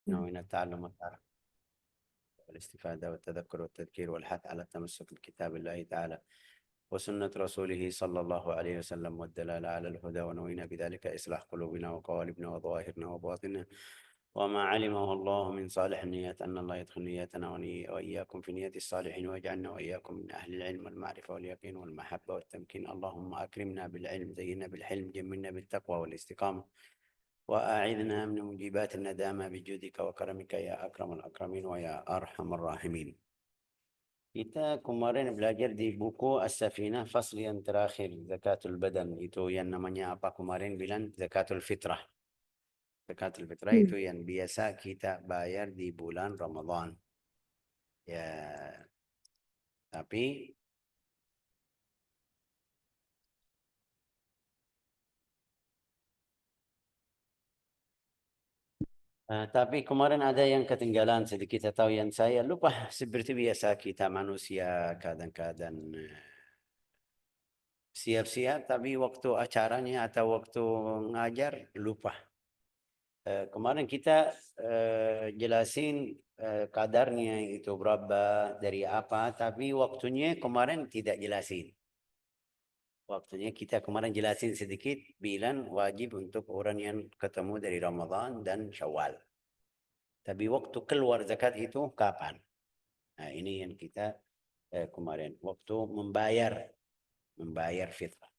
نوينا التعلم والاستفادة والتذكر والتذكير والحث على التمسك بكتاب الله تعالى وسنة رسوله صلى الله عليه وسلم والدلالة على الهدى، ونوينا بذلك إصلاح قلوبنا وقوالبنا وظواهرنا وباطننا، وما علمه الله من صالح النيات أن الله يدخل نياتنا وإياكم في نية الصالحين، ويجعلنا وإياكم من أهل العلم والمعرفة واليقين والمحبة والتمكين. اللهم أكرمنا بالعلم، زينا بالحلم، جملنا بالتقوى والاستقامة، وأعذنا من موجبات الندامة بجودك وكرمك يا أكرم الأكرمين ويا أرحم الراحمين. Kita kemarin belajar di buku As-Safinah fasli yang terakhir, zakatul badan. Itu yang namanya apa kemarin bilang zakatul fitrah. Zakatul fitrah itu yang biasa kita bayar di bulan Ramadan. Ya, tapi kemarin ada yang ketinggalan sedikit atau yang saya lupa. Seperti biasa kita manusia kadang-kadang siap-siap, tapi waktu acaranya atau waktu ngajar lupa. Kemarin kita jelasin kadarnya itu berapa, dari apa, tapi waktunya kemarin tidak jelasin. Waktunya kita kemarin jelasin sedikit, bilang wajib untuk orang yang ketemu dari Ramadan dan Syawal. Tapi waktu keluar zakat itu kapan? Nah, ini yang kita kemarin waktu membayar fitrah.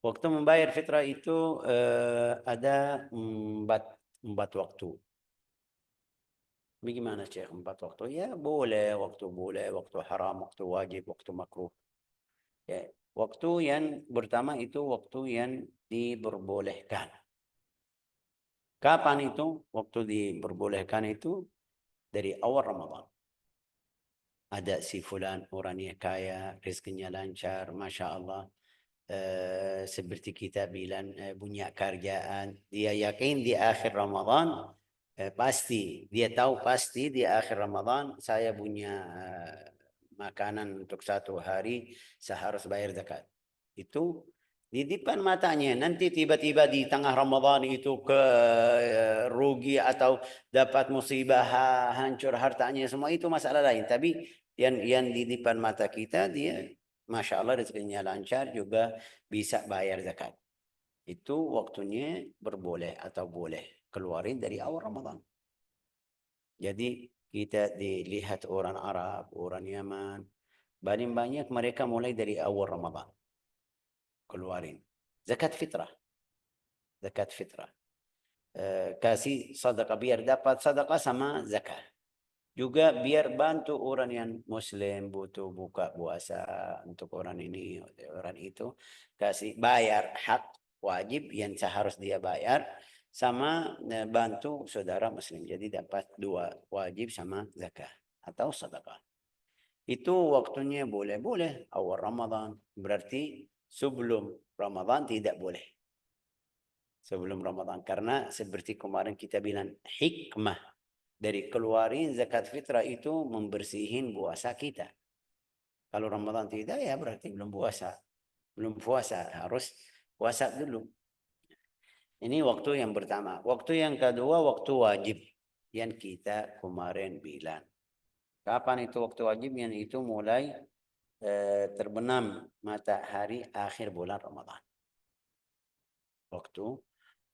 Waktu membayar fitrah itu ada empat waktu. Bagaimana Syekh empat waktu? Ya boleh, waktu haram, waktu wajib, waktu makruh. Ya, waktu yang pertama itu waktu yang diperbolehkan. Kapan itu? Waktu diperbolehkan itu dari awal Ramadan. Ada si fulan orangnya kaya, rezekinya lancar, Masya Allah. Seperti kita bilang punya kerjaan. Dia yakin di akhir Ramadan pasti. Dia tahu pasti di akhir Ramadan saya punya makanan untuk satu hari, saya harus bayar zakat. Itu di depan matanya. Nanti tiba-tiba di tengah Ramadan itu rugi atau dapat musibah, hancur hartanya, semua itu masalah lain. Tapi yang di depan mata kita, dia Masya Allah rezekinya lancar, juga bisa bayar zakat. Itu waktunya berboleh atau boleh keluarin dari awal Ramadan. Jadi kita dilihat orang Arab, orang Yaman, paling banyak mereka mulai dari awal Ramadan keluarin zakat fitrah. Zakat fitrah. Kasih sedekah biar dapat sedekah sama zakat. Juga biar bantu orang yang Muslim butuh buka puasa, untuk orang ini, orang itu, kasih bayar hak wajib yang seharus dia bayar, sama bantu saudara Muslim. Jadi dapat dua, wajib sama zakat atau sedekah. Itu waktunya boleh awal Ramadan. Berarti sebelum Ramadan tidak boleh. Sebelum Ramadan, karena seperti kemarin kita bilang, hikmah dari keluarin zakat fitrah itu membersihin puasa kita. Kalau Ramadan tidak, ya berarti belum puasa. Belum puasa, harus puasa dulu. Ini waktu yang pertama. Waktu yang kedua, waktu wajib yang kita kemarin bilang. Kapan itu waktu wajib? Yang itu mulai terbenam matahari akhir bulan Ramadan. Waktu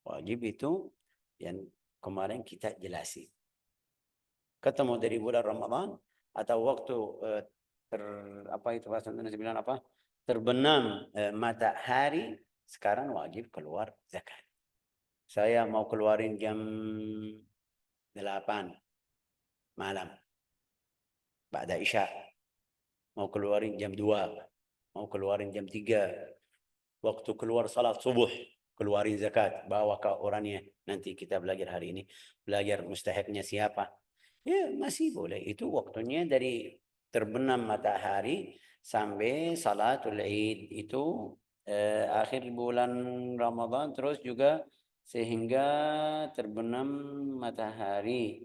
wajib itu yang kemarin kita jelasin. Ketemu dari bulan Ramadan atau waktu terbenam matahari, sekarang wajib keluar zakat. Saya mau keluarin jam 8 malam, ba'da Isya. Mau keluarin jam 2, mau keluarin jam 3. Waktu keluar salat subuh, keluarin zakat, bawa ke orangnya. Nanti kita belajar hari ini, belajar mustahiknya siapa. Ya masih boleh. Itu waktunya dari terbenam matahari sampai salatul Id. Itu akhir bulan Ramadan, terus juga sehingga terbenam matahari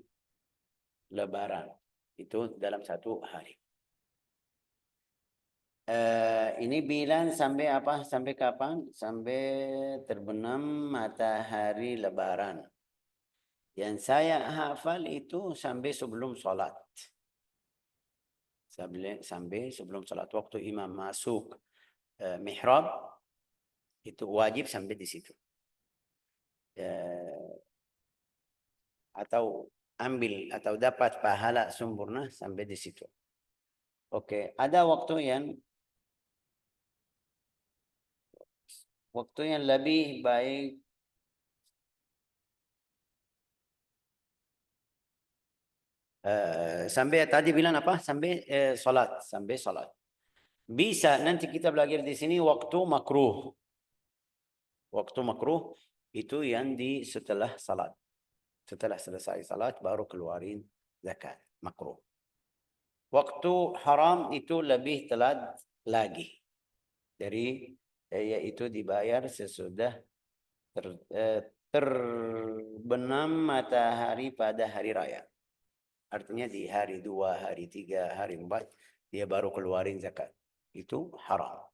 Lebaran. Itu dalam satu hari. Ini bilang sampai apa? Sampai kapan? Sampai terbenam matahari Lebaran. Yang saya hafal itu sampai sebelum sholat. Sampai sebelum sholat. Waktu imam masuk mihrab, itu wajib sampai di situ. Atau ambil atau dapat pahala sempurna sampai di situ. Oke, ada waktu yang lebih baik. Sampai tadi bilang apa? Sampai sholat. Bisa nanti kita belajar di sini waktu makruh. Waktu makruh itu yang setelah salat. Setelah selesai salat baru keluarin zakat. Makruh. Waktu haram itu lebih telat lagi. Yaitu dibayar sesudah terbenam matahari pada hari raya. Artinya di hari 2, hari 3, hari 4 dia baru keluarin zakat. Itu haram.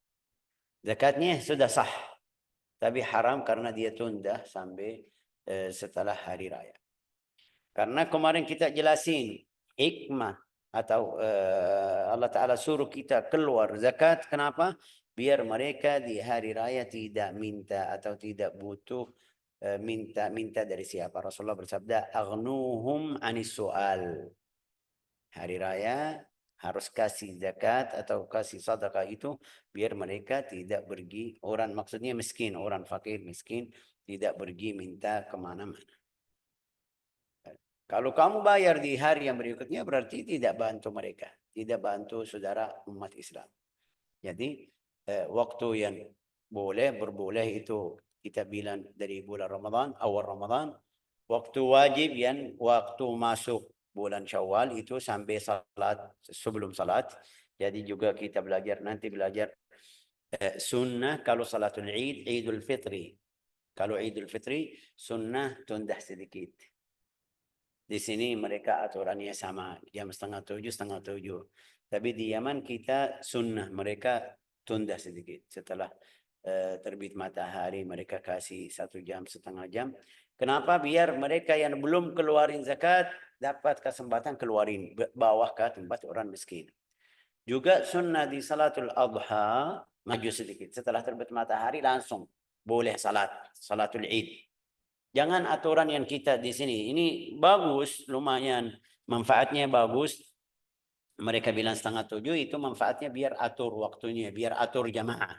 Zakatnya sudah sah. Tapi haram karena dia tunda sampai setelah hari raya. Karena kemarin kita jelasin hikmah atau Allah Ta'ala suruh kita keluar zakat. Kenapa? Biar mereka di hari raya tidak minta atau tidak butuh minta dari siapa. Rasulullah bersabda, "Aghnuhum anis soal." Hari raya harus kasih zakat atau kasih sedekah itu biar mereka tidak pergi, orang maksudnya miskin, orang fakir miskin tidak pergi minta kemana-mana. Kalau kamu bayar di hari yang berikutnya berarti tidak bantu mereka, tidak bantu saudara umat Islam. Jadi waktu yang berboleh itu kita bilang dari bulan Ramadan, awal Ramadan. Waktu wajib yang waktu masuk bulan Syawal itu sampai salat, sebelum salat. Jadi juga kita nanti belajar sunnah kalau salatul Id, Idul Fitri. Kalau Idul Fitri sunnah tunda sedikit. Di sini mereka aturannya sama, jam 6:30. Tapi di Yaman kita sunnah, mereka tunda sedikit. Setelah terbit matahari mereka kasih 1 jam, setengah jam. Kenapa? Biar mereka yang belum keluarin zakat dapat kesempatan keluarin, bawah ke tempat orang miskin. Juga sunnah di salatul adha maju sedikit. Setelah terbit matahari langsung boleh salatul Id. Jangan aturan yang kita di sini. Ini bagus, lumayan manfaatnya bagus. Mereka bilang 6:30 itu manfaatnya biar atur waktunya, biar atur jamaah.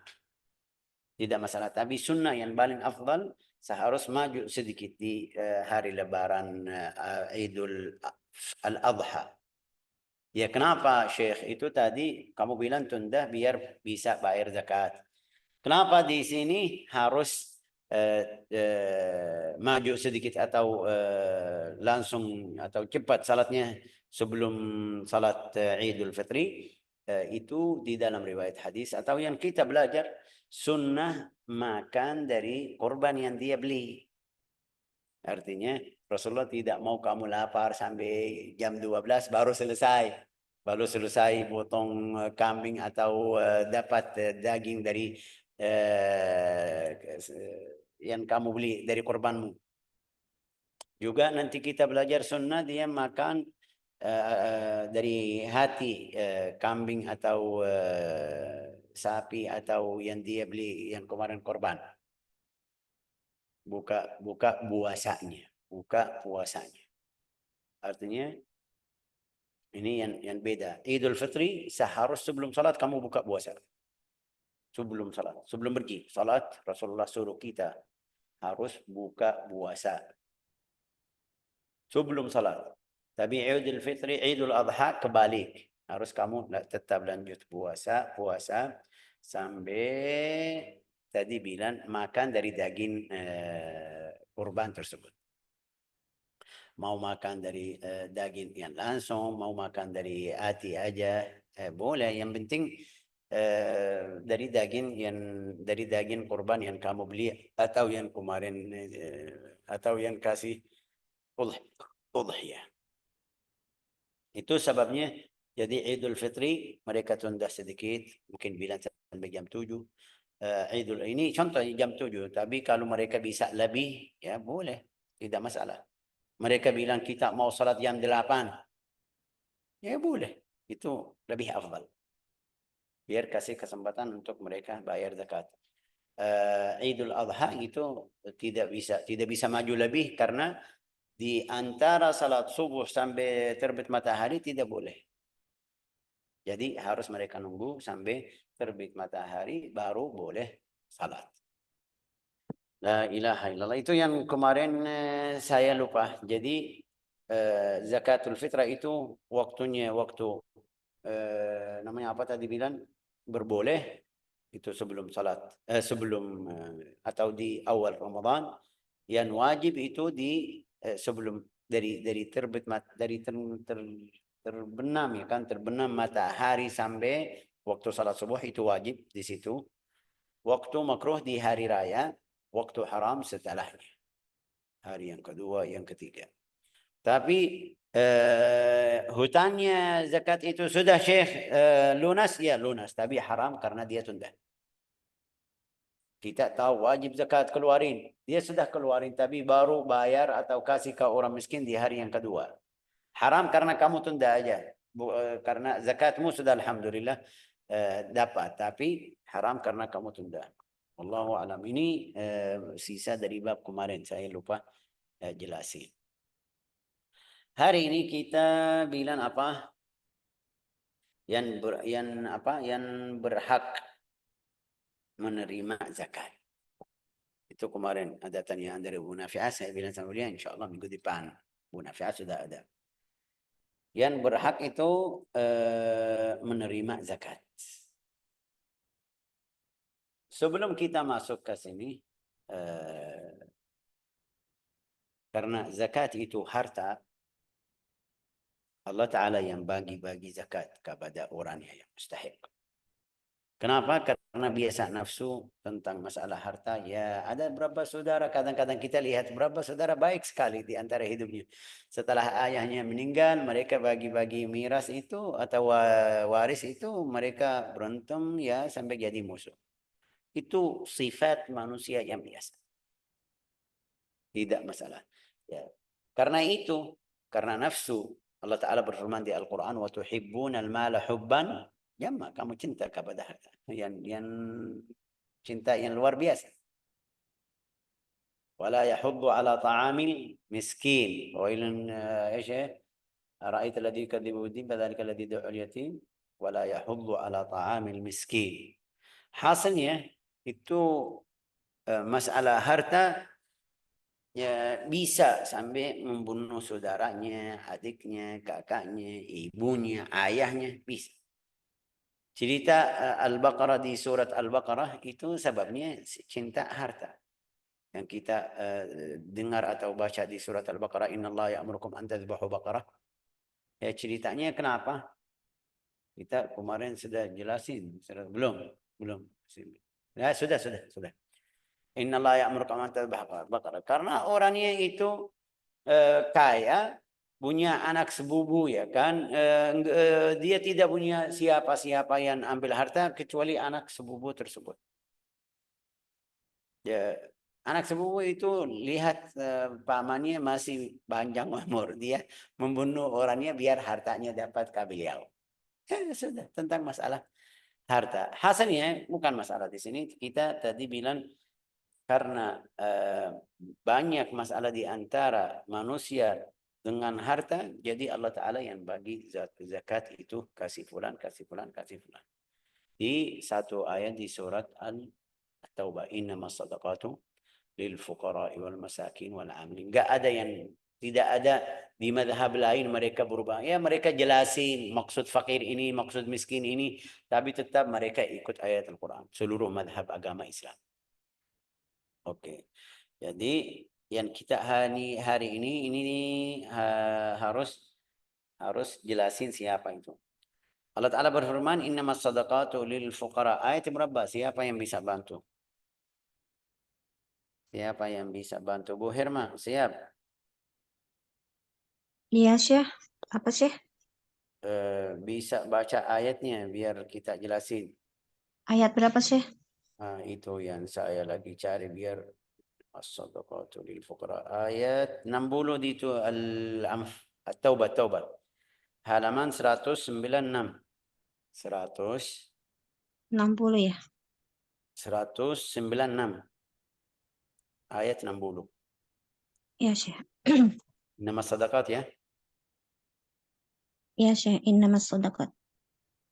Tidak masalah. Tapi sunnah yang paling afdal seharus maju sedikit di hari lebaran Idul Al-Adha. Ya kenapa Syekh? Itu tadi kamu bilang tunda biar bisa bayar zakat. Kenapa di sini harus maju sedikit atau langsung atau cepat salatnya sebelum salat Idul Fitri? Itu di dalam riwayat hadis atau yang kita belajar sunnah makan dari korban yang dia beli. Artinya Rasulullah tidak mau kamu lapar sampai jam 12 baru selesai. Baru selesai potong kambing atau dapat daging dari yang kamu beli dari korbanmu. Juga nanti kita belajar sunnah dia makan dari hati kambing atau sapi atau yang dia beli yang kemarin korban. Buka puasanya. Buka puasanya. Artinya ini yang beda. Idul Fitri seharus sebelum salat kamu buka puasa. Sebelum salat, sebelum pergi salat Rasulullah suruh kita harus buka puasa sebelum salat. Tapi Idul Fitri, Idul Adha kebalik. Harus kamu tetap lanjut puasa sampai tadi bilang makan dari daging kurban tersebut. Mau makan dari daging yang langsung, mau makan dari hati aja, boleh. Yang penting dari daging kurban yang kamu beli atau yang kemarin atau yang kasih udhiyah. Itu sebabnya jadi Idul Fitri mereka tunda sedikit, mungkin bilang sampai jam 7. Idul ini contoh jam 7, tapi kalau mereka bisa lebih ya boleh, tidak masalah. mereka bilang kita mau salat jam 8. Ya boleh. Itu lebih afdal. Biar kasih kesempatan untuk mereka bayar zakat. Idul Adha itu tidak bisa maju lebih karena di antara salat subuh sampai terbit matahari tidak boleh. Jadi harus mereka nunggu sampai terbit matahari baru boleh salat. La ilaha illallah. Itu yang kemarin saya lupa. Jadi zakatul fitrah itu waktunya waktu namanya apa tadi bilang berboleh itu sebelum salat sebelum atau di awal Ramadan. Yang wajib itu di sebelum dari terbit terbenam ya kan, terbenam matahari sampai waktu salat subuh itu wajib di situ. Waktu makruh di hari raya, waktu haram setelahnya. Hari yang kedua, yang ketiga. Tapi hutannya zakat itu sudah Syekh lunas, ya lunas. Tapi haram karena dia tunda. Kita tahu wajib zakat keluarin. Dia sudah keluarin tapi baru bayar atau kasih ke orang miskin di hari yang kedua. Haram karena kamu tunda aja. Karena zakatmu sudah alhamdulillah dapat. Tapi haram karena kamu tunda. Wallahu alam. Ini sisa dari bab kemarin. Saya lupa jelasin. Hari ini kita bilang apa? Yang berhak menerima zakat. Itu kemarin ada tanyaan dari Bu Nafi'ah, saya bilang sama beliau insyaallah minggu depan. Bu Nafi'ah sudah ada. Yang berhak itu menerima zakat. Sebelum kita masuk ke sini, karena zakat itu harta, Allah Ta'ala yang bagi-bagi zakat kepada orangnya yang mustahik. Kenapa? Karena biasa nafsu tentang masalah harta. Ya ada berapa saudara, kadang-kadang kita lihat berapa saudara baik sekali di antara hidupnya. Setelah ayahnya meninggal, mereka bagi-bagi miras itu atau waris itu, mereka berantem ya sampai jadi musuh. Itu sifat manusia yang biasa. Tidak masalah. Ya. Karena itu, karena nafsu, Allah Ta'ala berfirman di Al-Quran, وَتُحِبُّونَ الْمَالَ حُبًّا jamma, kamu cinta kepada harta. Yang cinta yang luar biasa. ولا يحض على طعام المسكين ويل ايش أرأيت الذي يكذب بالدين فذلك الذي يدعو اليتيم ولا يحض على طعام المسكين. Hasilnya itu masalah harta ya bisa sampai membunuh saudaranya, adiknya, kakaknya, ibunya, ayahnya, bisa. Cerita Al-Baqarah di surat Al-Baqarah itu sebabnya cinta harta. Yang kita dengar atau baca di surat Al-Baqarah, innallaha ya'murukum an tadhbahu baqarah. Ya ceritanya kenapa? Kita kemarin sudah jelasin, belum. Ya sudah. Innallaha ya'murukum an tadhbahu baqarah. Karena orangnya itu kaya, punya anak sepupu ya kan, dia tidak punya siapa-siapa yang ambil harta kecuali anak sepupu tersebut. Ya, anak sepupu itu lihat pamannya masih panjang umur, dia membunuh orangnya biar hartanya dapat ke beliau. Ya sudah, tentang masalah harta. Hasilnya bukan masalah di sini. Kita tadi bilang karena banyak masalah di antara manusia dengan harta, jadi Allah Ta'ala yang bagi zakat itu kasih fulan. Di satu ayat di surat Al-Taubah, innamas sadaqatu lil fuqara'i wal masakin wal amilin. Enggak ada yang tidak ada di mazhab lain mereka berubah. Ya mereka jelasin maksud fakir ini, maksud miskin ini, tapi tetap mereka ikut ayat Al-Quran. Seluruh mazhab agama Islam. Oke. Jadi yang kita hari ini harus jelasin siapa itu. Allah Ta'ala berfirman, innamas sadaqatu lil fuqara. Ayat berapa? Siapa yang bisa bantu? Siapa yang bisa bantu? Bu Herma, siap? Iya, Syekh. Apa, Syekh? Bisa baca ayatnya biar kita jelasin. Ayat berapa, Syekh? Itu yang saya lagi cari biar As-sadaqatu lil fuqara. Ayat 60 di itu At-Taubah, Taubah. Halaman 196. 60 ya. 196. Ayat 60. Ya, Syekh. Nama sadaqat ya. Ya, Syekh. Innamas shadaqat.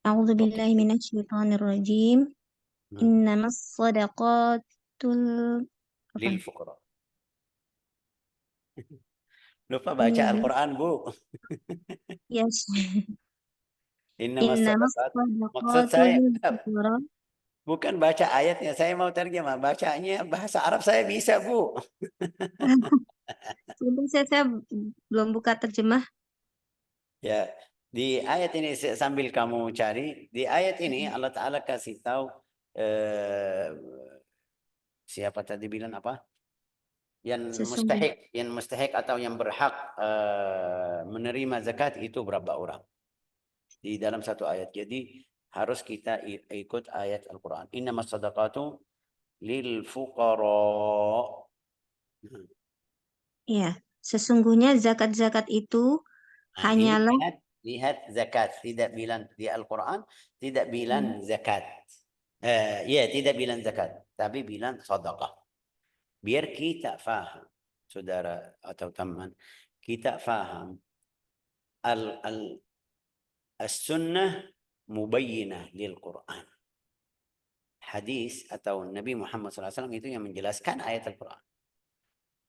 A'udzu Oke. billahi minasyaitonir rajim. Innamas shadaqatul apa? Lil fuqara. Lupa baca Innamas Al-Quran, Bu. ya, Syekh. Innamas Innamas sadaqat. Maksud shadaqatul saya fuqara. bukan baca ayatnya, saya mau terjemah. Bacanya bahasa Arab saya bisa, Bu. Sebentar, saya belum buka terjemah. Ya, di ayat ini sambil kamu cari, di ayat ini Allah Ta'ala kasih tahu eh, siapa tadi bilang apa? Sesungguhnya. Yang mustahik atau yang berhak menerima zakat itu berapa orang? Di dalam satu ayat. Jadi harus kita ikut ayat Al-Quran. Innamas sadaqatu lil fuqara. Ya, sesungguhnya zakat-zakat itu Nah, ini hanyalah lihat zakat. Tidak bilang di Al-Quran, tidak bilang zakat. Ya, tidak bilang zakat, tapi bilang sadaqah. Biar kita faham, saudara atau teman, kita faham al as-sunnah mubayyinah lil Quran. Hadis atau Nabi Muhammad SAW itu yang menjelaskan ayat Al-Quran.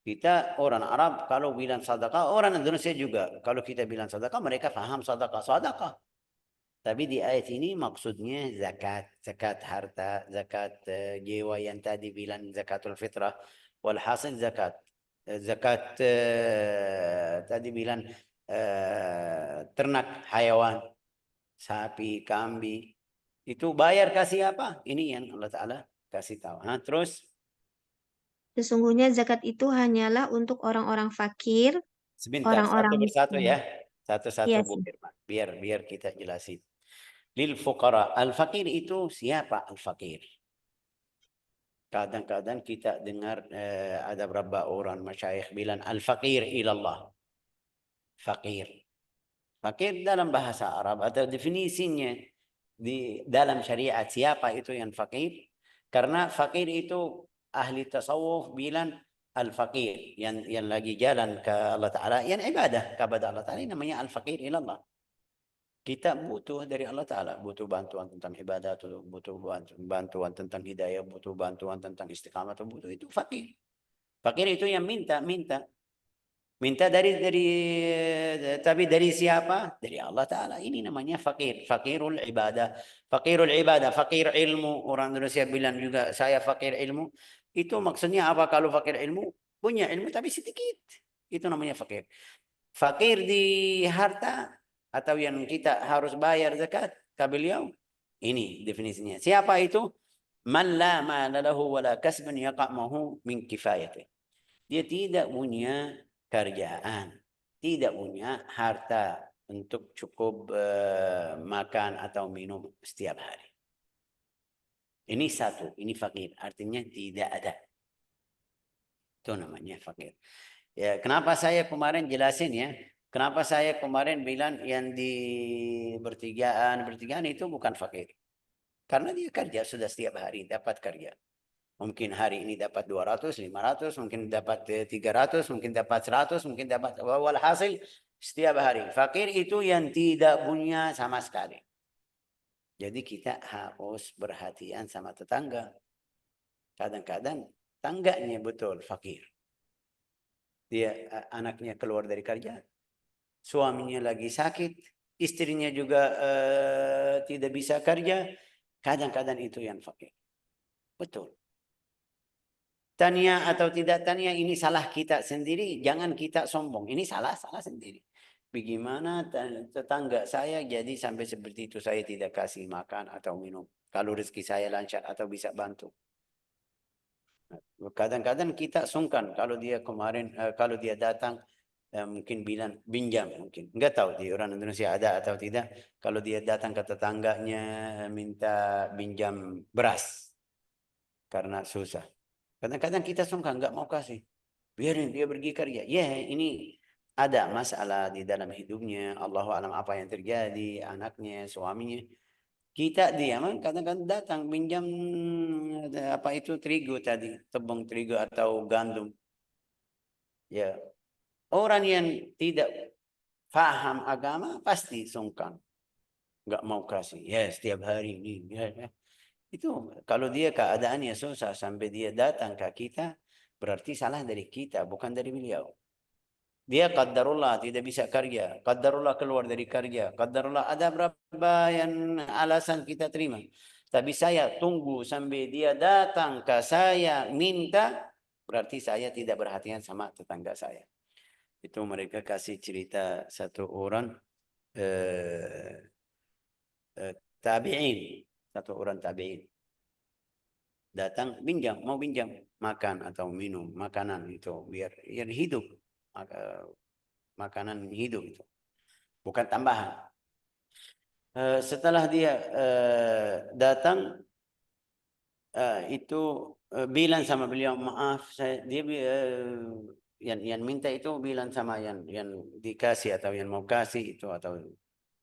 Kita orang Arab kalau bilang sadaqah, orang Indonesia juga kalau kita bilang sadaqah mereka faham sadaqah, sadaqah. Tapi di ayat ini maksudnya zakat, zakat harta, zakat jiwa yang tadi bilang zakatul fitrah, walhasil zakat, zakat tadi bilang ternak hayawan, sapi, kambing, itu bayar kasih apa? Ini yang Allah Ta'ala kasih tahu. Nah, terus sesungguhnya zakat itu hanyalah untuk orang-orang fakir, sebentar, orang-orang satu persatu miskin. ya, satu-satu Iya Bu sih. Firman, biar kita jelasin. Lil fuqara, al-fakir itu siapa al-fakir? Kadang-kadang kita dengar ada beberapa orang masyayikh bilang al-fakir ilallah. Fakir. Fakir dalam bahasa Arab atau definisinya di dalam syariat siapa itu yang fakir? Karena fakir itu ahli tasawuf bilang al-fakir yang lagi jalan ke Allah Ta'ala, yang ibadah kepada Allah Ta'ala namanya al-fakir ilallah. Kita butuh dari Allah Ta'ala, butuh bantuan tentang ibadah, butuh bantuan tentang hidayah, butuh bantuan tentang istiqamah, butuh itu fakir. Fakir itu yang minta dari tapi dari siapa? Dari Allah Ta'ala. Ini namanya fakir, fakirul ibadah, fakir ilmu. Orang Indonesia bilang juga saya fakir ilmu. Itu maksudnya apa kalau fakir ilmu? Punya ilmu tapi sedikit. Itu namanya fakir. Fakir di harta atau yang kita harus bayar zakat ke beliau. Ini definisinya. Siapa itu? Man la mala lahu wala kasbun yaqa'mahu min kifayati. Dia tidak punya kerjaan, tidak punya harta untuk cukup makan atau minum setiap hari. Ini satu, ini fakir. Artinya tidak ada. Itu namanya fakir. Ya, kenapa saya kemarin jelasin ya? Kenapa saya kemarin bilang yang di bertigaan itu bukan fakir. Karena dia kerja sudah setiap hari dapat kerja. Mungkin hari ini dapat 200, 500, mungkin dapat 300, mungkin dapat 100, mungkin dapat walhasil setiap hari. Fakir itu yang tidak punya sama sekali. Jadi kita harus perhatian sama tetangga. Kadang-kadang tangganya betul fakir. Dia anaknya keluar dari kerja, suaminya lagi sakit, istrinya juga tidak bisa kerja. Kadang-kadang itu yang fakir. Betul. Tania atau tidak tania ini salah kita sendiri, jangan kita sombong. Ini salah sendiri. Bagaimana tetangga saya jadi sampai seperti itu, saya tidak kasih makan atau minum. Kalau rezeki saya lancar atau bisa bantu. Kadang-kadang kita sungkan kalau dia kemarin, kalau dia datang, mungkin bilang pinjam mungkin. Enggak tahu di orang Indonesia ada atau tidak. Kalau dia datang ke tetangganya minta pinjam beras karena susah. Kadang-kadang kita sungkan nggak mau kasih. Biarin dia pergi kerja. Ya, ini ada masalah di dalam hidupnya. Allahu alam apa yang terjadi, anaknya, suaminya. Kita diam, kadang-kadang datang pinjam apa itu terigu tadi, tepung terigu atau gandum. Ya, orang yang tidak paham agama pasti sungkan, nggak mau kasih. Ya, setiap hari ini. Ya. Itu kalau dia keadaannya susah sampai dia datang ke kita, berarti salah dari kita, bukan dari beliau. Dia qadarullah tidak bisa kerja, qadarullah keluar dari kerja, qadarullah ada berapa yang alasan kita terima. Tapi saya tunggu sampai dia datang ke saya minta, berarti saya tidak perhatian sama tetangga saya. Itu mereka kasih cerita satu orang tabi'in, satu orang tabi'in. Datang mau pinjam makan atau minum makanan itu biar hidup, makanan hidup itu bukan tambahan. Setelah dia datang itu bilang sama beliau, maaf saya dia yang minta itu bilang sama yang dikasih atau yang mau kasih itu atau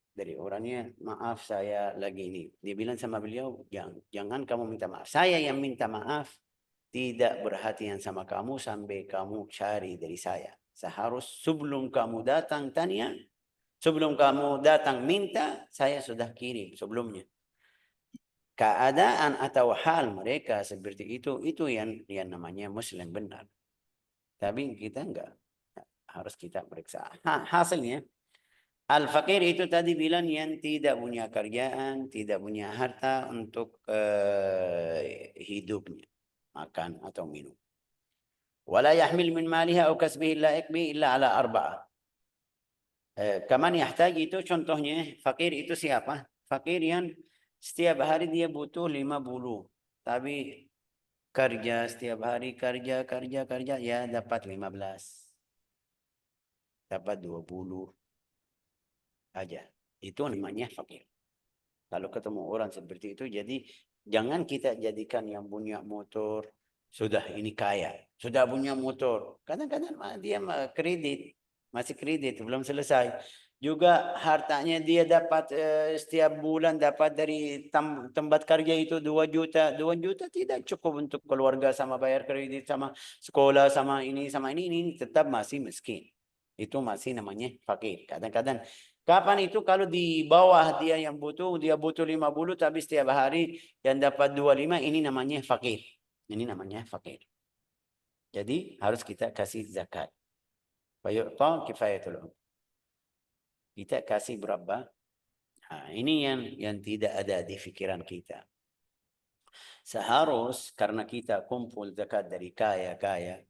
dari orangnya, maaf saya lagi ini. Dia bilang sama beliau, jangan kamu minta maaf. Saya yang minta maaf, tidak perhatian sama kamu sampai kamu cari dari saya. Seharus sebelum kamu datang tanya, sebelum kamu datang minta, saya sudah kirim sebelumnya. Keadaan atau hal mereka seperti itu yang namanya Muslim benar. Tapi kita enggak, harus kita periksa. Hasilnya, Al-Fakir itu tadi bilang yang tidak punya kerjaan, tidak punya harta untuk hidupnya, makan atau minum. Wala yahmil min maliha au kasbihi laik bi illa ala arba'ah. Kaman yahtaj itu contohnya, fakir itu siapa? Fakir yang setiap hari dia butuh 50. Tapi kerja setiap hari, kerja, ya dapat 15. Dapat 20. Aja. Itu namanya fakir. Kalau ketemu orang seperti itu, jadi jangan kita jadikan yang punya motor, sudah ini kaya, sudah punya motor. Kadang-kadang dia kredit, masih kredit, belum selesai. Juga hartanya dia dapat setiap bulan dapat dari tempat kerja itu 2 juta. 2 juta tidak cukup untuk keluarga sama bayar kredit, sama sekolah, sama ini tetap masih miskin. Itu masih namanya fakir. Kadang-kadang kapan itu kalau di bawah dia yang butuh, dia butuh 50 tapi setiap hari yang dapat 25, ini namanya fakir. Ini namanya fakir. Jadi harus kita kasih zakat. Fayu'ta kifayatul. Kita kasih berapa? Nah, ini yang tidak ada di pikiran kita. Seharus karena kita kumpul zakat dari kaya-kaya,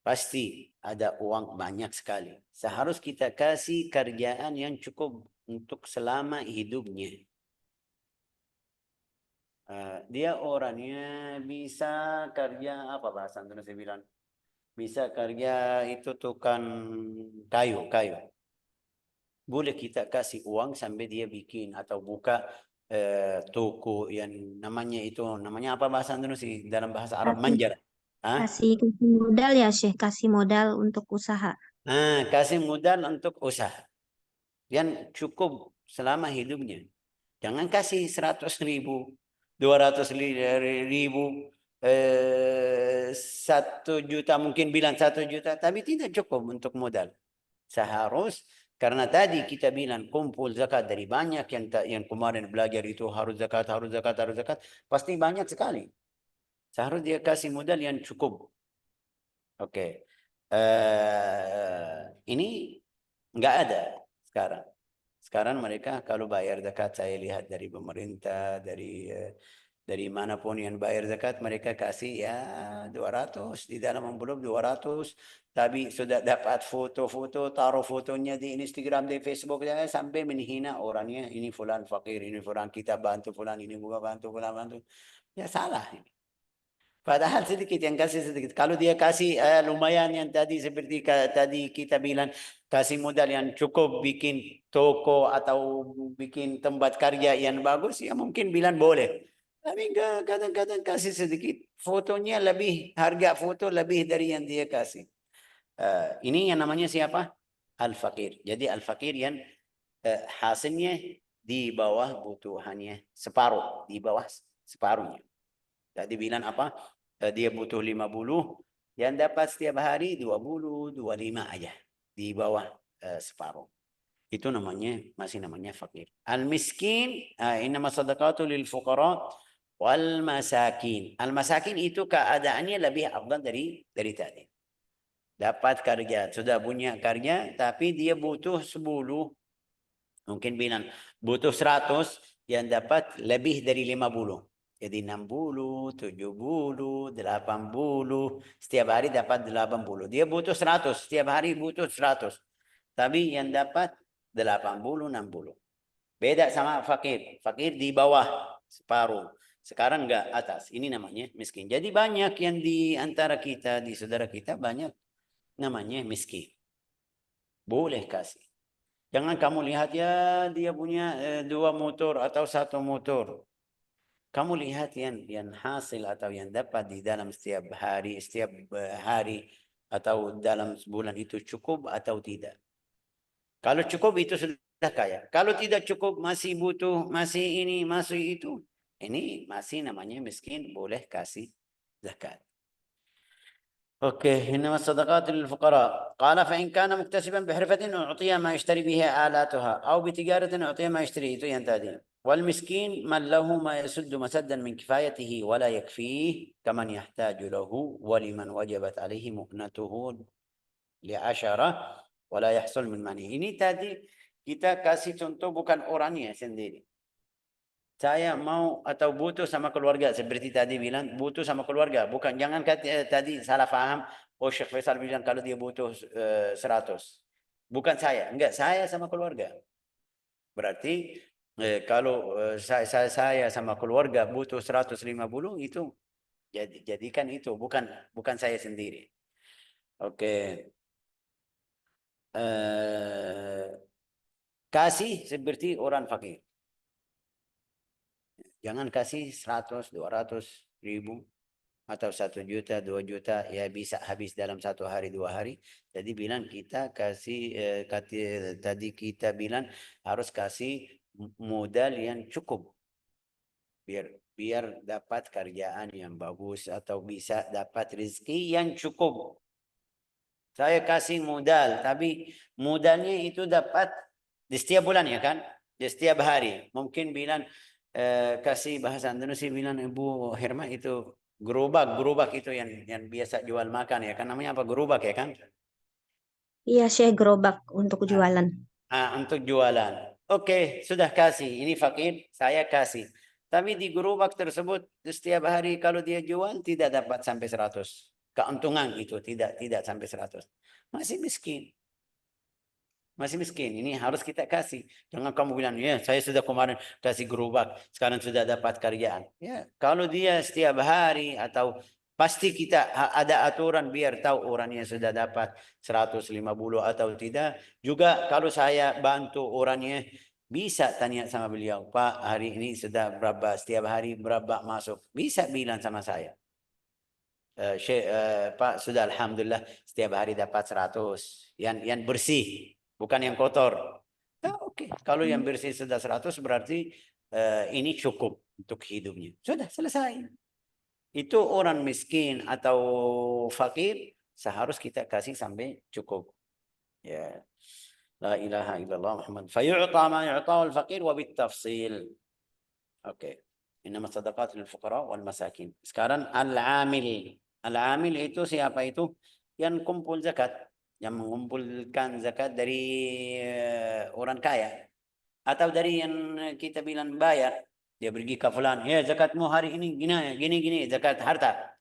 pasti ada uang banyak sekali. Seharus kita kasih kerjaan yang cukup untuk selama hidupnya. Dia orangnya bisa kerja, apa bahasa Indonesia bilang? Bisa kerja itu tukang kayu. Boleh kita kasih uang sampai dia bikin atau buka toko yang namanya apa bahasa Indonesia dalam bahasa Arab Kasih, manjar. kasih modal ya, Syekh. Kasih modal untuk usaha. Kasih modal untuk usaha yang cukup selama hidupnya. Jangan kasih 100.000, 200.000, 1 juta, mungkin bilang 1 juta, tapi tidak cukup untuk modal. Seharus karena tadi kita bilang kumpul zakat dari banyak yang kemarin belajar itu harus zakat, pasti banyak sekali. Seharus dia kasih modal yang cukup. Oke. Ini nggak ada sekarang. Sekarang mereka kalau bayar zakat, saya lihat dari pemerintah, dari manapun yang bayar zakat, mereka kasih ya 200, di dalam envelope 200, tapi sudah dapat foto-foto, taruh fotonya di Instagram, di Facebook, ya, sampai menghina orangnya, ini fulan fakir, ini fulan kita bantu fulan, ini bukan bantu fulan bantu. Ya salah ini. Padahal sedikit yang kasih sedikit. Kalau dia kasih lumayan yang tadi seperti tadi kita bilang, kasih modal yang cukup bikin toko atau bikin tempat kerja yang bagus, ya mungkin bilang boleh. Tapi kadang-kadang kasih sedikit. Fotonya lebih, harga foto lebih dari yang dia kasih. Ini yang namanya siapa? Al-Fakir. Jadi Al-Fakir yang hasilnya di bawah butuhannya. Separuh. Di bawah separuhnya. Tadi bilang apa? Dia butuh 50. Yang dapat setiap hari 20, 25 aja. Di bawah separuh. Itu namanya, masih namanya fakir. Al-miskin, innama sadaqatu lil fuqara wal masakin. Al-masakin itu keadaannya lebih afdal dari tadi. Dapat kerja, sudah punya kerja, tapi dia butuh 10. Mungkin bilang butuh 100, yang dapat lebih dari 50. Jadi 60, 70, 80. Setiap hari dapat 80. Dia butuh 100. Setiap hari butuh 100. Tapi yang dapat 80, 60. Beda sama fakir. Fakir di bawah separuh. Sekarang enggak atas. Ini namanya miskin. Jadi banyak yang di antara kita, di saudara kita, banyak namanya miskin. Boleh kasih. Jangan kamu lihat ya dia punya 2 motor atau 1 motor. Kamu lihat yang hasil atau yang dapat di dalam setiap hari atau dalam sebulan itu cukup atau tidak. Kalau cukup itu sudah kaya. Kalau tidak cukup masih butuh, masih ini, masih itu. Ini masih namanya miskin, boleh kasih zakat. اوكي انما الصدقات للفقراء قال فان كان مكتسبا بحرفة اعطي ما يشتري به آلاتها او بتجارة اعطي ما يشتري ينتهي. والمسكين من له ما يسد مسدا من كفايته ولا يكفيه كمن يحتاج له ولمن وجبت عليه مؤنته لعشرة ولا يحصل من معنى. Ini tadi kita kasih contoh bukan orangnya sendiri. Saya mau atau butuh sama keluarga, seperti tadi bilang butuh sama keluarga, bukan jangan tadi salah paham. Oh, Syekh Faisal bilang kalau dia butuh 100, bukan saya, enggak, saya sama keluarga. Berarti kalau saya sama keluarga butuh 150 itu jadikan itu bukan saya sendiri. Oke. Kasih seperti orang fakir. Jangan kasih 100, 200 ribu atau 1 juta, 2 juta, ya bisa habis dalam 1 hari, 2 hari. Jadi bilang kita kasih, tadi kita bilang harus kasih modal yang cukup. Biar dapat kerjaan yang bagus atau bisa dapat rezeki yang cukup. Saya kasih modal, tapi modalnya itu dapat di setiap bulan ya kan? Di setiap hari. Mungkin bilang kasih bahasa Indonesia bilang Ibu Herma itu gerobak itu yang biasa jual makan ya kan, namanya apa, gerobak ya kan? Iya, Syekh, gerobak untuk jualan. Untuk jualan. Oke, sudah kasih. Ini fakir, saya kasih. Tapi di gerobak tersebut setiap hari kalau dia jual tidak dapat sampai 100. Keuntungan itu tidak sampai 100. Masih miskin. Masih miskin, ini harus kita kasih. Jangan kamu bilang, ya saya sudah kemarin kasih gerobak, sekarang sudah dapat kerjaan. Ya, kalau dia setiap hari atau pasti kita ada aturan biar tahu orangnya sudah dapat 150 atau tidak. Juga kalau saya bantu orangnya, bisa tanya sama beliau, Pak hari ini sudah berapa, setiap hari berapa masuk. Bisa bilang sama saya. Pak sudah alhamdulillah setiap hari dapat 100 yang bersih, bukan yang kotor. Nah, oke. Kalau yang bersih sudah 100 berarti ini cukup untuk hidupnya. Sudah selesai. Itu orang miskin atau fakir seharus kita kasih sampai cukup. Ya. La ilaha illallah Muhammad. Fayu'ta ma yu'tahu al-faqir wa bit-tafsil. Oke. Innama sadaqat lil fuqara wal masakin. Sekarang al-amil. Al-amil itu siapa itu? Yang kumpul zakat, yang mengumpulkan zakat dari orang kaya atau dari yang kita bilang bayar. Dia pergi ke fulan, ya zakatmu hari ini gini zakat harta.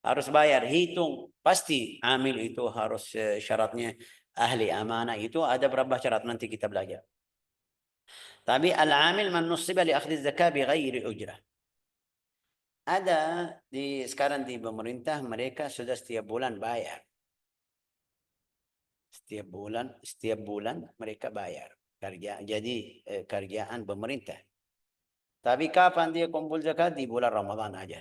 Harus bayar, hitung. Pasti amil itu harus syaratnya ahli amanah, itu ada berapa syarat nanti kita belajar. Tapi al-amil man nusiba li akhdhi zakat bighairi ujrah. Ada sekarang di pemerintah mereka sudah setiap bulan bayar. Setiap bulan mereka bayar kerja. Jadi kerjaan pemerintah. Tapi kapan dia kumpul zakat? Di bulan Ramadan aja.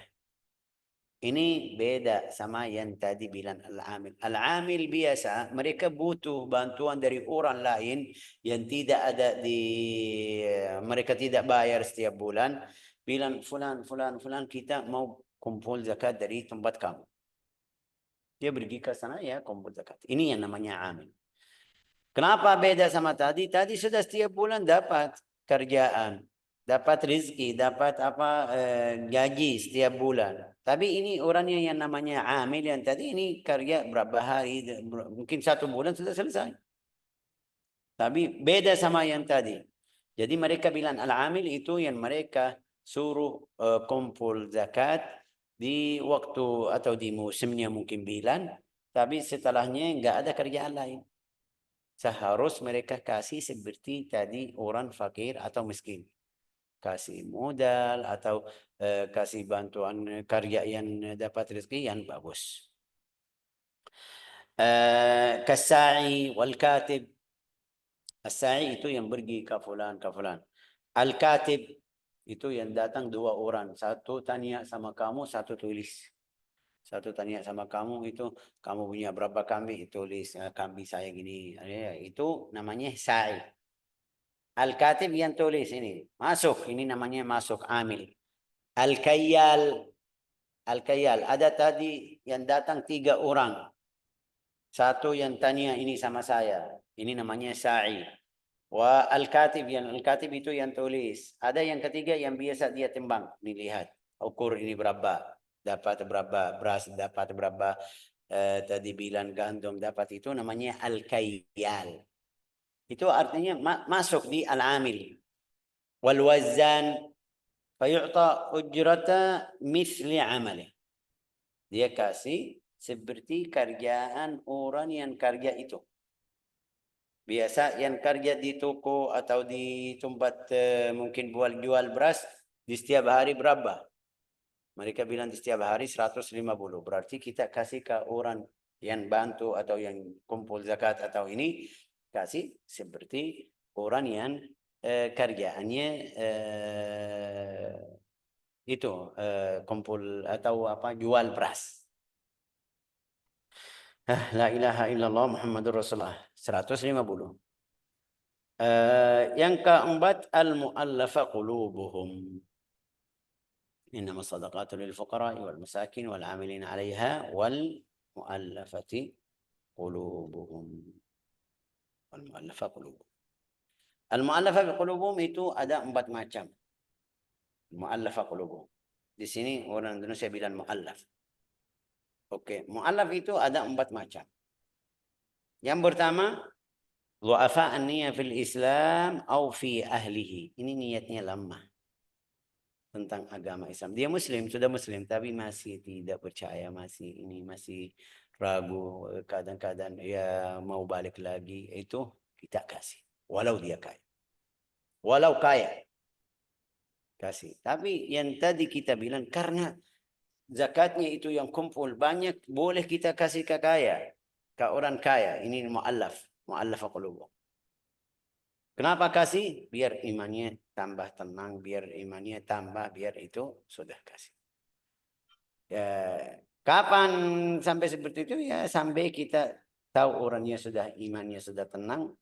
Ini beda sama yang tadi bilang al-amil. Al-amil biasa mereka butuh bantuan dari orang lain yang tidak ada di mereka tidak bayar setiap bulan. Bilang fulan kita mau kumpul zakat dari tempat kamu. Dia pergi ke sana ya kumpul zakat. Ini yang namanya amil. Kenapa beda sama tadi? Tadi sudah setiap bulan dapat kerjaan, dapat rezeki, dapat gaji setiap bulan. Tapi ini orangnya yang namanya amil yang tadi ini kerja berapa hari, mungkin 1 bulan sudah selesai. Tapi beda sama yang tadi. Jadi mereka bilang al-amil itu yang mereka suruh kumpul zakat di waktu atau di musimnya mungkin bilang, tapi setelahnya nggak ada kerjaan lain. Seharus mereka kasih seperti tadi orang fakir atau miskin. Kasih modal atau kasih bantuan karya yang dapat rezeki yang bagus. Kasai wal katib. As-sa'i itu yang pergi ke fulan. Al-katib itu yang datang 2 orang. Satu tanya sama kamu, satu tulis. Satu tanya sama kamu itu, kamu punya berapa kambing? Tulis, kambing saya gini. Itu namanya sa'i. Al-katib yang tulis ini. Masuk, ini namanya masuk amil. Al-kayyal. Al-kayyal. Ada tadi yang datang 3 orang. Satu yang tanya ini sama saya. Ini namanya sa'i. Wa al-katib itu yang tulis. Ada yang ketiga yang biasa dia timbang. Ini lihat. Ukur ini berapa. Dapat berapa. Beras dapat berapa. Tadi bilang gandum dapat. Itu namanya al-kayyal. Itu artinya masuk di al-amil. Wal wazan. Fayu'ta ujrata misli amalih. Dia kasih seperti kerjaan orang yang kerja itu. Biasa yang kerja di toko atau di tempat mungkin jual beras di setiap hari berapa? Mereka bilang di setiap hari 150. Berarti kita kasih ke orang yang bantu atau yang kumpul zakat atau ini kasih seperti orang yang kerjaannya itu kumpul atau jual beras. La ilaha illallah Muhammadur Rasulullah 150. Yang keempat al-mu'allafa qulubuhum. Innama sadaqatu lil fuqara'i wal masakin wal 'amilin 'alaiha wal mu'allafati qulubuhum. Wal mu'allafa qulubuhum. Al-mu'allafa qulubuhum itu ada 4 macam. Mu'allafa qulubuhum. Di sini orang Indonesia bilang mu'allaf. Oke, mu'allaf itu ada 4 macam. Yang pertama, du'afa an-niyah fil Islam atau fi ahlihi. Ini niatnya lemah tentang agama Islam. Dia muslim, sudah muslim, tapi masih tidak percaya, masih ragu, kadang-kadang ya mau balik lagi. Itu kita kasih, walau dia kaya. Walau kaya. Kasih. Tapi yang tadi kita bilang, karena zakatnya itu yang kumpul banyak, boleh kita kasih ke kaya. Ke orang kaya. Ini mu'allaf qulubuhum. Kenapa kasih? Biar imannya tambah tenang, biar imannya tambah, biar itu sudah kasih. Ya, kapan sampai seperti itu? Ya sampai kita tahu orangnya sudah imannya sudah tenang,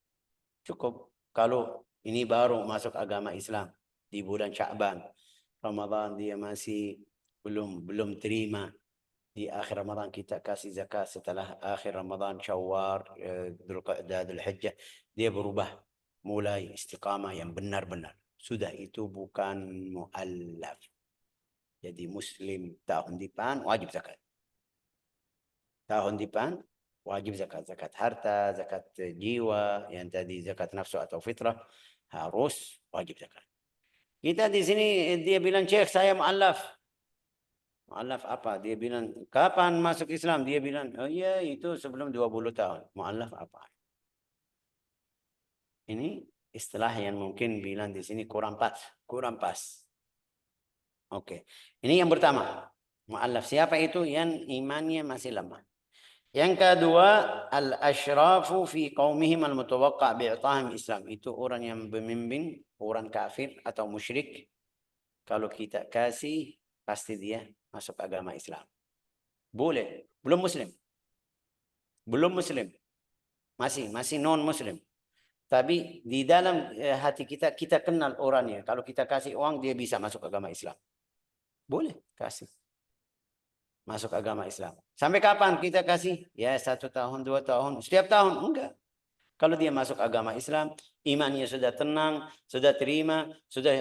cukup. Kalau ini baru masuk agama Islam di bulan Sya'ban, Ramadan dia masih belum terima. Di akhir Ramadan kita kasih zakat, setelah akhir Ramadan Syawal, Dzulqa'dah, Dzulhijjah, dia berubah. Mulai istiqamah yang benar-benar. Sudah itu bukan mu'allaf. Jadi muslim tahun depan wajib zakat. Tahun depan wajib zakat. Zakat harta, zakat jiwa, yang tadi zakat nafsu atau fitrah, harus wajib zakat. Kita di sini dia bilang, "Syekh, saya mu'allaf." Mu'allaf apa? Dia bilang, "Kapan masuk Islam?" Dia bilang, "Oh iya, itu sebelum 20 tahun." Mu'allaf apa? Ini istilah yang mungkin bilang di sini kurang pas. Oke. Ini yang pertama. Mu'allaf. Siapa itu yang imannya masih lemah? Yang kedua, al-ashrafu fi qaumihim al-mutawaqqa' bi'tahim Islam. Itu orang yang pemimpin, orang kafir atau musyrik. Kalau kita kasih, pasti dia masuk agama Islam. Boleh. Belum Muslim. Belum Muslim. Masih non-Muslim. Tapi di dalam hati kita, kita kenal orangnya. Kalau kita kasih uang, dia bisa masuk agama Islam. Boleh kasih. Masuk agama Islam. Sampai kapan kita kasih? Ya 1 tahun, 2 tahun. Setiap tahun? Enggak. Kalau dia masuk agama Islam, imannya sudah tenang, sudah terima, sudah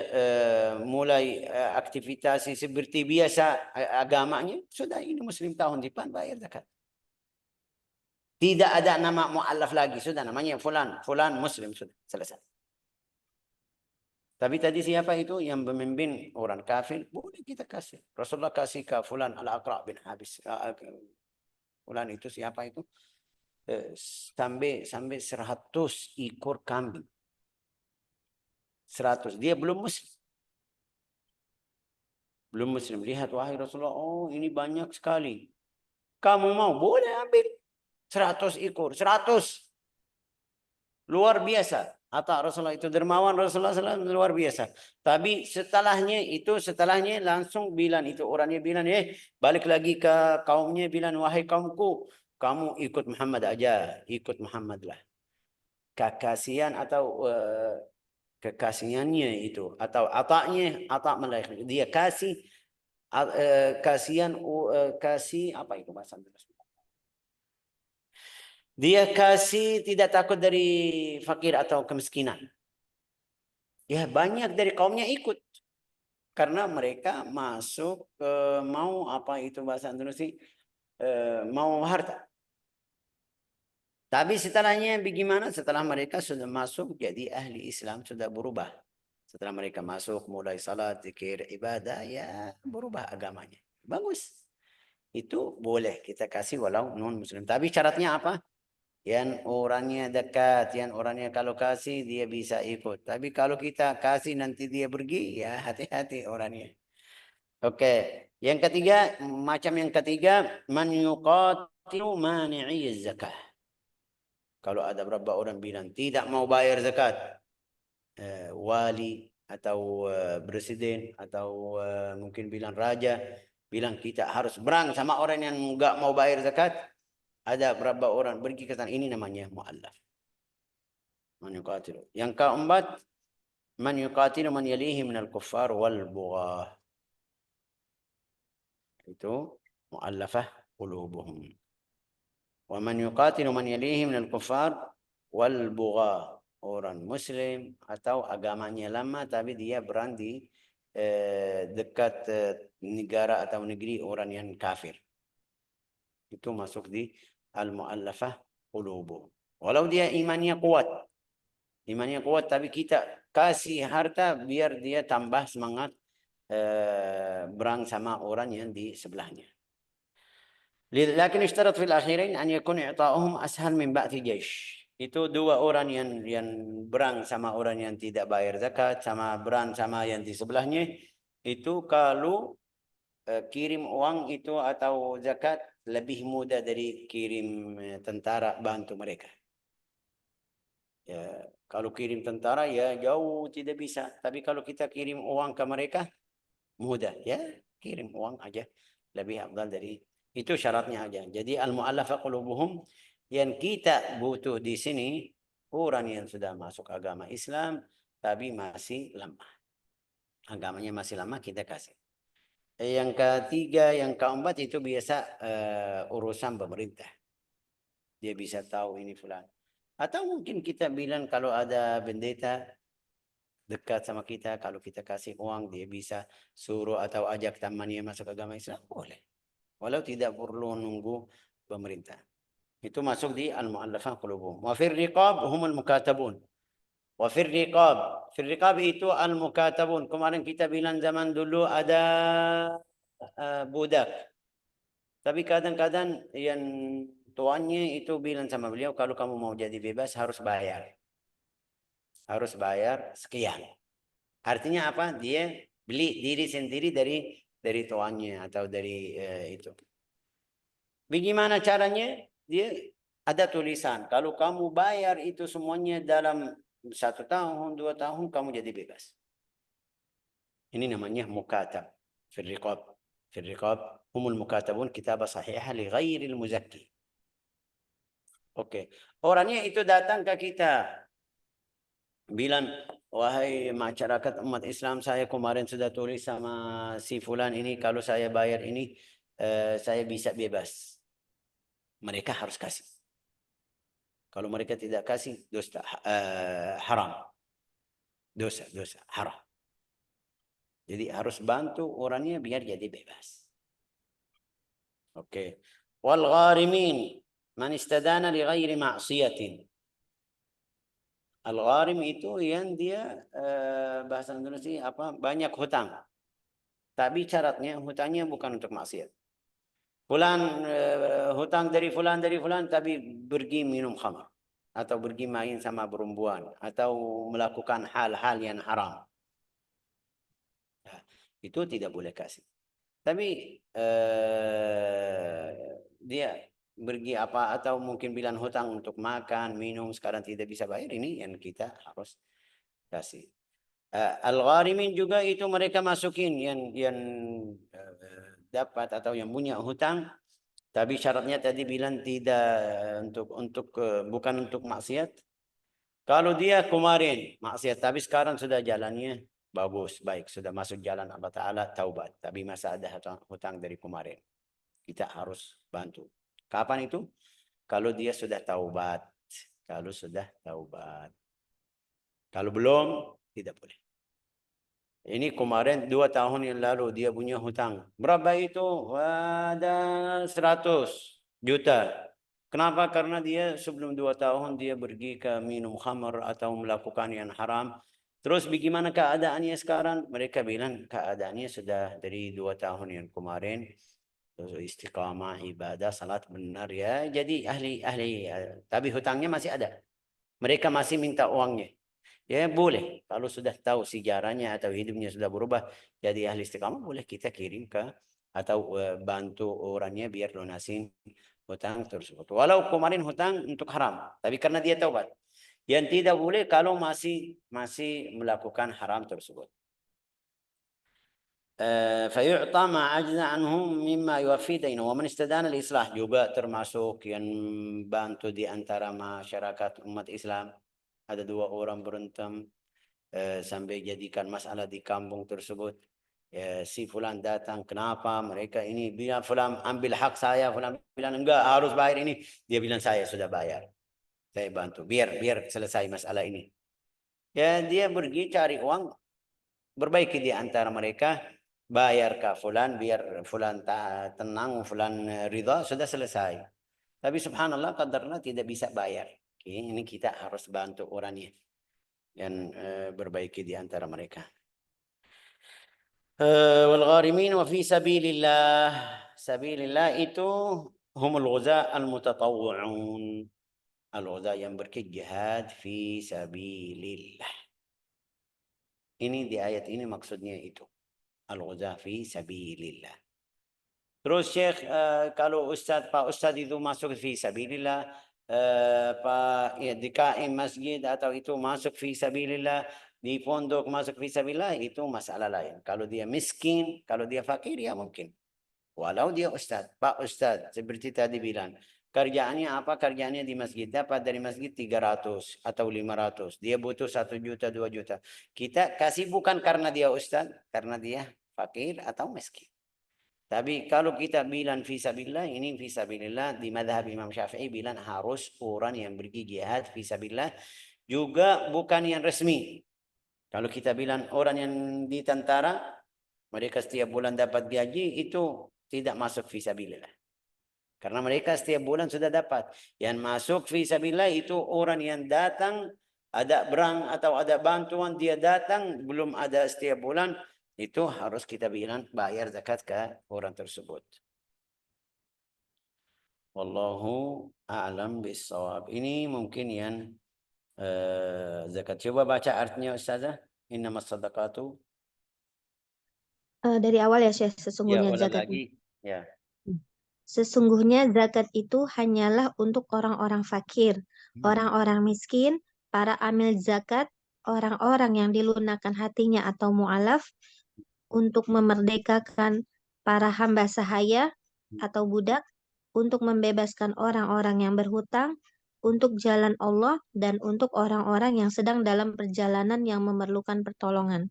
mulai aktivitas seperti biasa agamanya, sudah ini Muslim tahun depan bayar zakat. Tidak ada nama mu'allaf lagi, sudah namanya fulan Muslim, sudah selesai. Tapi tadi siapa itu yang memimpin orang kafir? Boleh kita kasih. Rasulullah kasih ke fulan Al-Aqra' bin Habis. Fulan itu siapa itu? Sampai 100 ekor kambing. 100. Dia belum Muslim. Belum Muslim. Lihat, wahai Rasulullah, oh ini banyak sekali. Kamu mau? Boleh ambil. 100 ekor. 100. Luar biasa. Atau Rasulullah itu dermawan, Rasulullah SAW luar biasa. Tapi setelahnya langsung bilang, itu orangnya bilang, balik lagi ke kaumnya, bilang, wahai kaumku, kamu ikut Muhammad aja, ikut Muhammad lah. Kekasihan atau kekasihannya itu, atau ataknya, atak malaikat. Dia kasih, kasihan, kasih, apa itu bahasa Inggris? Dia kasih tidak takut dari fakir atau kemiskinan. Ya banyak dari kaumnya ikut. Karena mereka masuk mau apa itu bahasa Indonesia, mau harta. Tapi setelahnya bagaimana? Setelah mereka sudah masuk jadi ahli Islam, sudah berubah. Setelah mereka masuk mulai salat, zikir, ibadah, ya berubah agamanya. Bagus. Itu boleh kita kasih walau non-Muslim. Tapi syaratnya apa? Yang orangnya dekat, yang orangnya kalau kasih dia bisa ikut. Tapi kalau kita kasih nanti dia pergi, ya hati-hati orangnya. Oke. Yang ketiga, macam yang ketiga, man yuqatilu mani'i zakah. Kalau ada beberapa orang bilang tidak mau bayar zakat, wali atau presiden atau mungkin bilang raja, bilang kita harus berang sama orang yang enggak mau bayar zakat. Ada berapa orang pergi ke sana, ini namanya mu'allaf. Man yuqatilu. Yang keempat, man yuqatilu man yalihi minal kuffar wal bughah. Itu mu'allafah qulubuhum. Wa man yuqatilu man yalihi minal kuffar wal bughah. Orang Muslim atau agamanya lama tapi dia berani dekat negara atau negeri orang yang kafir. Itu masuk di al-mu'allafah qulubuhum. Walau dia imannya kuat. Imannya kuat tapi kita kasih harta biar dia tambah semangat berang sama orang yang di sebelahnya. Lakin ishtarat fil akhirin an yakun i'ta'uhum ashal min ba'thi jaysh. Itu dua orang yang berang sama orang yang tidak bayar zakat, sama berang sama yang di sebelahnya. Itu kalau kirim uang itu atau zakat lebih mudah dari kirim tentara bantu mereka. Ya, kalau kirim tentara ya jauh tidak bisa. Tapi kalau kita kirim uang ke mereka mudah, ya kirim uang aja lebih afdal dari itu, syaratnya aja. Jadi al-mu'allafah qulubuhum yang kita butuh di sini orang yang sudah masuk agama Islam tapi masih lemah. Agamanya masih lama kita kasih. Yang ketiga, yang keempat itu biasa urusan pemerintah. Dia bisa tahu ini fulan. Atau mungkin kita bilang kalau ada pendeta dekat sama kita, kalau kita kasih uang dia bisa suruh atau ajak temannya masuk agama Islam, boleh. Walau tidak perlu nunggu pemerintah. Itu masuk di al-mu'allafah qulubuhum. Wa fir riqab humul mukatabun. Wa fir riqab. Fir riqab itu al-mukatabun. Kemarin kita bilang zaman dulu ada budak. Tapi kadang-kadang yang tuannya itu bilang sama beliau, kalau kamu mau jadi bebas harus bayar. Harus bayar sekian. Artinya apa? Dia beli diri sendiri dari tuannya atau dari itu. Bagaimana caranya? Dia ada tulisan. Kalau kamu bayar itu semuanya dalam 1 tahun, 2 tahun, kamu jadi bebas. Ini namanya mukatab. Fil riqab. Fil riqab humul mukatabun kitabah sahihah li ghairil muzakki. Oke. Orangnya itu datang ke kita. Bilang, wahai masyarakat umat Islam, saya kemarin sudah tulis sama si fulan ini, kalau saya bayar ini, saya bisa bebas. Mereka harus kasih. Kalau mereka tidak kasih, dosa, haram. Dosa, haram. Jadi harus bantu orangnya biar jadi bebas. Oke. Wal gharimin man istadana li ghairi ma'siyatin. Al-gharim itu yang dia bahasa Indonesia apa? Banyak hutang. Tapi syaratnya hutangnya bukan untuk maksiat. Fulan hutang dari fulan tapi pergi minum khamar atau pergi main sama perempuan atau melakukan hal-hal yang haram. Nah, itu tidak boleh kasih. Tapi dia pergi apa atau mungkin bilang hutang untuk makan, minum sekarang tidak bisa bayar, ini yang kita harus kasih. Al-gharimin juga itu mereka masukin yang dapat atau yang punya hutang, tapi syaratnya tadi bilang tidak untuk bukan untuk maksiat. Kalau dia kemarin maksiat tapi sekarang sudah jalannya bagus, baik, sudah masuk jalan Allah Ta'ala, taubat, tapi masih ada hutang dari kemarin, kita harus bantu. Kapan itu? Kalau dia sudah taubat. Kalau sudah taubat. Kalau belum, tidak boleh. Ini kemarin 2 tahun yang lalu dia punya hutang. Berapa itu? Ada 100 juta. Kenapa? Karena dia sebelum 2 tahun dia pergi ke minum khamar atau melakukan yang haram. Terus bagaimana keadaannya sekarang? Mereka bilang keadaannya sudah dari 2 tahun yang kemarin. Istiqamah, ibadah, salat benar ya. Jadi ahli, tapi hutangnya masih ada. Mereka masih minta uangnya. Ya boleh, kalau sudah tahu sejarahnya atau hidupnya sudah berubah jadi ahli istiqamah, boleh kita kirim ke atau bantu orangnya biar lunasin hutang tersebut. Walau kemarin hutang untuk haram, tapi karena dia taubat. Yang tidak boleh kalau masih melakukan haram tersebut. فيعطى ما عجز عنهم مما يوفي دينه ومن استدان الإصلاح juga termasuk yang bantu di antara masyarakat umat Islam. Ada 2 orang berantem sampai jadikan masalah di kampung tersebut. Si fulan datang, kenapa mereka ini bilang fulan ambil hak saya, fulan bilang enggak harus bayar ini, dia bilang saya sudah bayar, saya bantu biar selesai masalah ini. Ya dia pergi cari uang, berbaiki di antara mereka, bayar ke fulan biar fulan tenang, fulan ridha, sudah selesai. Tapi subhanallah qadarnya tidak bisa bayar. Ini kita harus bantu orangnya dan berbaiki di antara mereka. Wal gharimin wa fi sabilillah. Sabilillah itu humul ghuza al mutatawwi'un. Al ghuza yang berjihad fi sabilillah. Ini di ayat ini maksudnya itu. Al ghuza fi sabilillah. Terus Syekh kalau Pak Ustaz itu masuk fi sabilillah, Pak ya, di KM masjid atau itu masuk fi sabilillah, di pondok masuk fi sabilillah, itu masalah lain. Kalau dia miskin, kalau dia fakir ya mungkin. Walau dia Ustaz, Pak Ustaz seperti tadi bilang, kerjaannya apa? Kerjaannya di masjid, dapat dari masjid 300 atau 500. Dia butuh 1 juta, 2 juta. Kita kasih bukan karena dia Ustaz, karena dia fakir atau miskin. Tapi kalau kita bilang fisabilillah, ini fisabilillah di madhab Imam Syafi'i bilang harus orang yang pergi jihad fisabilillah, juga bukan yang resmi. Kalau kita bilang orang yang di tentara, mereka setiap bulan dapat gaji, itu tidak masuk fisabilillah. Karena mereka setiap bulan sudah dapat. Yang masuk fisabilillah itu orang yang datang, ada berang atau ada bantuan, dia datang, belum ada setiap bulan, itu harus kita bilang bayar zakat ke orang tersebut. Wallahu a'lam bissawab. Ini mungkin yang zakat. Coba baca artinya Ustazah. Innamas sadaqatu. Dari awal ya Syekh, Ya, sesungguhnya ulang zakat. lagi. Ya. Sesungguhnya zakat itu hanyalah untuk orang-orang fakir, orang-orang miskin, para amil zakat, orang-orang yang dilunakkan hatinya atau mu'alaf, untuk memerdekakan para hamba sahaya atau budak, untuk membebaskan orang-orang yang berhutang, untuk jalan Allah, dan untuk orang-orang yang sedang dalam perjalanan yang memerlukan pertolongan.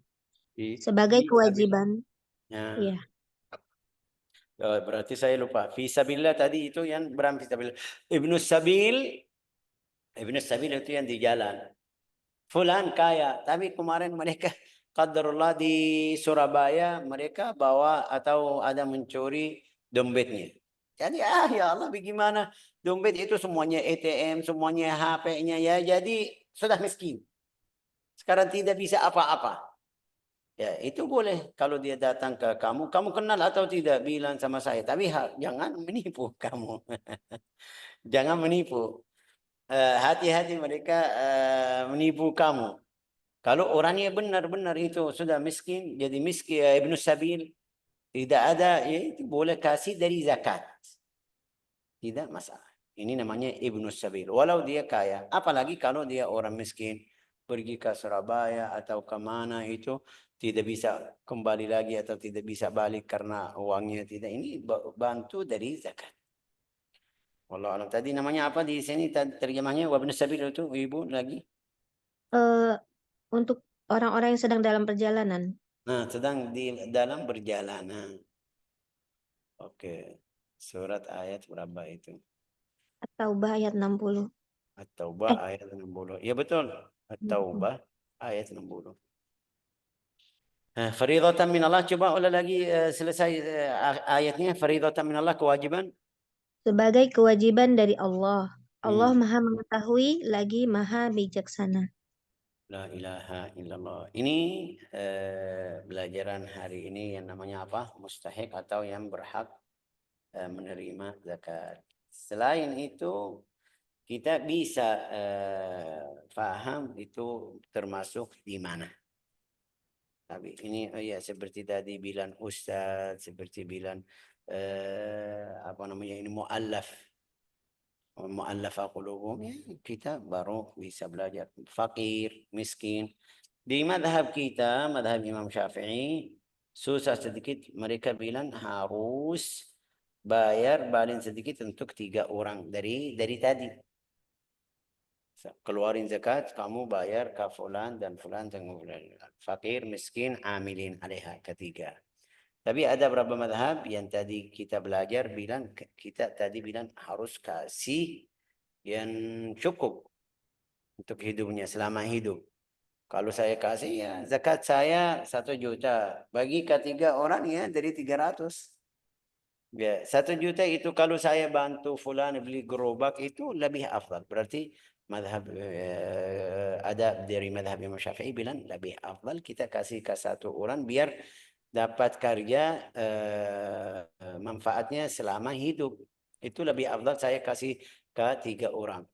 Sebagai kewajiban, Ya. ya, Berarti saya lupa. Fisabilillah tadi itu yang berapa fisabilillah. Ibnu Sabil. Ibnu Sabil itu yang di jalan. Fulan kaya. Tapi kemarin mereka qadarullah di Surabaya mereka bawa atau ada mencuri dompetnya. Jadi ya Allah bagaimana dompet itu semuanya ATM, semuanya HP-nya ya. Jadi sudah miskin. Sekarang tidak bisa apa-apa. Ya, itu boleh kalau dia datang ke kamu, kamu kenal atau tidak bilang sama saya. Tapi jangan menipu kamu. Jangan menipu. Hati-hati mereka menipu kamu. Kalau orangnya benar-benar itu sudah miskin, jadi miskin Ibnu Sabil, tidak ada, ya itu boleh kasih dari zakat. Tidak masalah. Ini namanya Ibnu Sabil. Walau dia kaya. Apalagi kalau dia orang miskin. Pergi ke Surabaya atau ke mana itu. Tidak bisa kembali lagi atau tidak bisa balik karena uangnya tidak. Ini bantu dari zakat. Wallah alam. Tadi namanya apa di sini terjemahnya? Wabnu Sabil itu ibu lagi. eh, untuk orang-orang yang sedang dalam perjalanan. Nah, sedang di dalam perjalanan. Oke. Surat ayat berapa itu? At-Taubah ayat 60. At-Taubah ayat 60. Ya betul. At-Taubah ayat 60. Faridatan min Allah. Coba ulang lagi selesai ayatnya. Faridatan min Allah, kewajiban. Sebagai kewajiban dari Allah. Allah Hmm. Maha Mengetahui lagi Maha Bijaksana. La ilaha illallah. Ini pelajaran hari ini yang namanya apa? Mustahik atau yang berhak menerima zakat. Selain itu, kita bisa paham itu termasuk di mana. Tapi ini ya seperti tadi bilang ustaz, seperti bilang apa namanya ini mu'allafah qulubuhum, ya, kita baru bisa belajar. Fakir, miskin. Di madhab kita, madhab Imam Syafi'i, susah sedikit mereka bilang harus bayar paling sedikit untuk 3 orang dari tadi. Keluarin zakat, kamu bayar ke fulan dan fulan dan fulan. Fakir, miskin, amilin alaiha, ketiga. Tapi ada beberapa madhab yang tadi kita belajar bilang, kita tadi bilang harus kasih yang cukup untuk hidupnya selama hidup. Kalau saya kasih ya zakat saya 1 juta. Bagi ketiga orang ya dari 300. Ya, 1 juta itu kalau saya bantu fulan beli gerobak itu lebih afdal. Berarti madhab ada dari madhab Imam Syafi'i bilang lebih afdal kita kasih ke 1 orang biar dapat kerja manfaatnya selama hidup. Itu lebih afdal saya kasih ke 3 orang.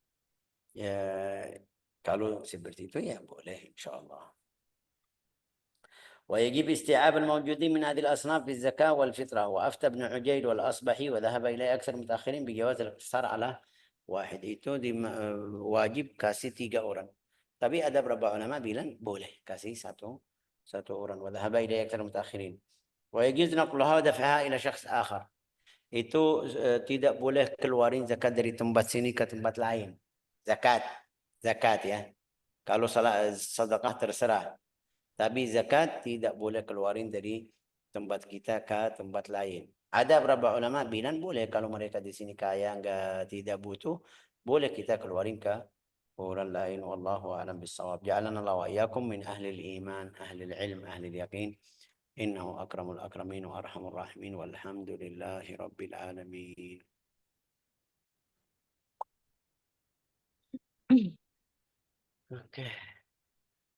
Ya, kalau seperti itu ya boleh insyaallah. ويجب استيعاب الموجودين من هذه الأصناف في الزكاة والفطرة. وأفتى ابن عجيل والأصبحي وذهب إليه أكثر المتأخرين بجواز الاقتصار على واحد. Itu wajib kasih 3 orang. Tapi ada beberapa ulama bilang boleh kasih satu orang. وذهب إليه أكثر المتأخرين. ويجوز نقلها ودفعها إلى شخص آخر. Itu tidak boleh keluarin zakat dari tempat sini ke tempat lain. Zakat ya. Kalau sedekah terserah. Tapi zakat tidak boleh keluarin dari tempat kita ke tempat lain. Ada beberapa ulama bilang boleh kalau mereka di sini kaya enggak tidak butuh, boleh kita keluarin ke orang lain. Wallahu a'lam bissawab. Ja'alana Allah wa iyyakum min ahli al-iman, ahli al-ilm, ahli al-yaqin. Innahu akramul akramin wa arhamur rahimin walhamdulillahi rabbil alamin. Okay.